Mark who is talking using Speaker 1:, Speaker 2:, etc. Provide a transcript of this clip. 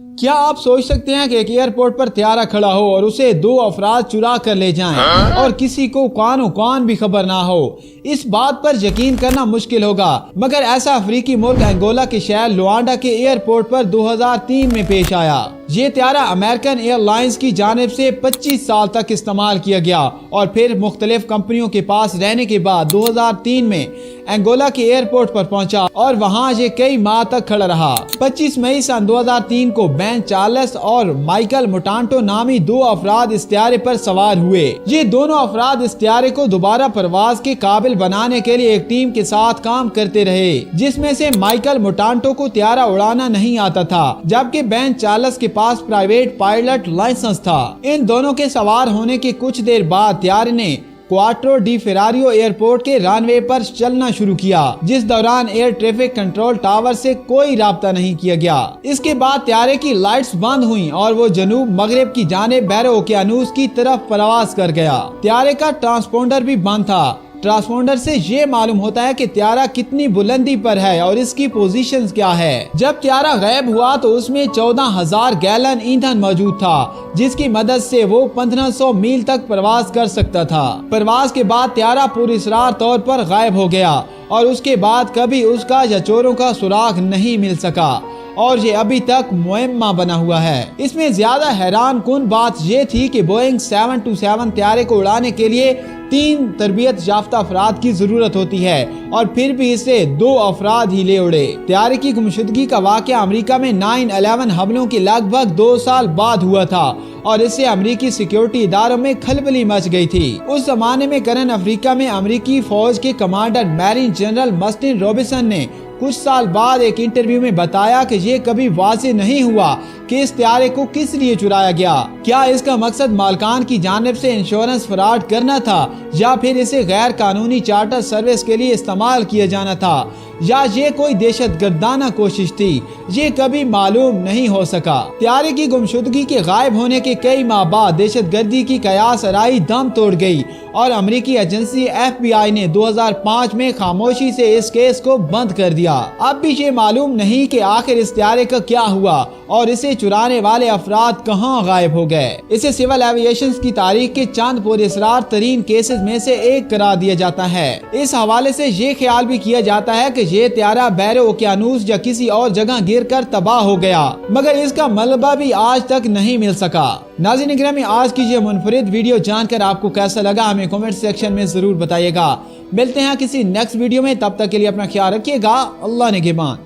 Speaker 1: क्या आप सोच सकते हैं कि एक एयरपोर्ट पर त्यारा खड़ा हो और उसे दो अफराद चुरा कर ले जाएं और किसी को कान भी खबर ना हो? इस बात पर यकीन करना मुश्किल होगा, मगर ऐसा अफ्रीकी मुल्क अंगोला के शहर लुआंडा के एयरपोर्ट पर 2003 में पेश आया। ये त्यारा अमेरिकन एयरलाइंस की जानिब से 25 साल तक इस्तेमाल किया गया और फिर मुख्तलिफ कंपनियों के पास रहने के बाद 2003 में अंगोला के एयरपोर्ट पर पहुंचा और वहां ये कई माह तक खड़ा रहा। 25 मई सन 2003 को बेन चार्ल्स और माइकल मोटांटो नामी दो अफराद इस त्यारे पर सवार हुए। ये दोनों अफराद इस त्यारे को दोबारा परवाज के काबिल बनाने के लिए एक टीम के साथ काम करते रहे, जिसमें से माइकल मोटांटो को त्यारा उड़ाना नहीं आता था, जबकि बेन चार्ल्स के पास प्राइवेट पायलट लाइसेंस था। इन दोनों के सवार होने के कुछ देर बाद त्यारे ने क्वाट्रो डी फेरारियो एयरपोर्ट के रनवे पर चलना शुरू किया, जिस दौरान एयर ट्रैफिक कंट्रोल टावर से कोई राब्ता नहीं किया गया। इसके बाद त्यारे की लाइट्स बंद हुईं और वो जनूब मगरिब की जानिब बहरे ओकियानूस की तरफ परवाज कर गया। त्यारे का ट्रांसपोंडर भी बंद था। ट्रांसपोंडर से ये मालूम होता है कि त्यारा कितनी बुलंदी पर है और इसकी पोजीशन क्या है। जब त्यारा गायब हुआ तो उसमें 14,000 गैलन ईंधन मौजूद था, जिसकी मदद से वो 1500 मील तक प्रवास कर सकता था। प्रवास के बाद त्यारा पुरअसरार तौर पर गायब हो गया और उसके बाद कभी उसका या चोरों का सुराग नहीं मिल सका और ये अभी तक मुअम्मा बना हुआ है। इसमें ज्यादा हैरान कुन बात ये थी कि बोइंग 727 त्यारे को उड़ाने के लिए 3 तरबियत याफ्ता अफराद की जरूरत होती है और फिर भी इसे 2 अफराद ही ले उड़े। त्यारे की गुमशुदगी का वाकया अमेरिका में 9/11 हमलों के लगभग 2 साल बाद हुआ था और इससे अमेरिकी सिक्योरिटी इदारों में खलबली मच गई थी। उस जमाने में करन अफ्रीका में अमेरिकी फौज के कमांडर मेजर जनरल मस्टिन रॉबिन्सन ने कुछ साल बाद एक इंटरव्यू में बताया कि ये कभी वाज़ेह नहीं हुआ कि इस त्यारे को किस लिए चुराया गया। क्या इसका मकसद मालकान की जानिब से इंश्योरेंस फ्रॉड करना था या फिर इसे गैर कानूनी चार्टर सर्विस के लिए इस्तेमाल किया जाना था, या ये कोई दहशतगर्दाना कोशिश थी, ये कभी मालूम नहीं हो सका। त्यारे की गुमशुदगी के गायब होने के कई माह बाद दहशतगर्दी की कयास आराई दम तोड़ गई और अमेरिकी एजेंसी FBI ने 2005 में खामोशी से इस केस को बंद कर दिया। अब भी ये मालूम नहीं कि आखिर इस त्यारे का क्या हुआ और इसे चुराने वाले अफराद कहां गायब हो गए। इसे सिविल एविएशन की तारीख के चंद पुरअसरार तरीन केसेस में से एक करार दिया जाता है। इस हवाले से ये ख्याल भी किया जाता है कि ये त्यारा बहरे ओकियानूस या किसी और जगह गिरकर तबाह हो गया, मगर इसका मलबा भी आज तक नहीं मिल सका। नाज़रीन इकराम, आज की ये मुनफरिद वीडियो जानकर आपको कैसा लगा हमें कमेंट सेक्शन में जरूर बताइएगा। मिलते हैं किसी नेक्स्ट वीडियो में, तब तक के लिए अपना ख्याल रखिएगा। अल्लाह निगहबान।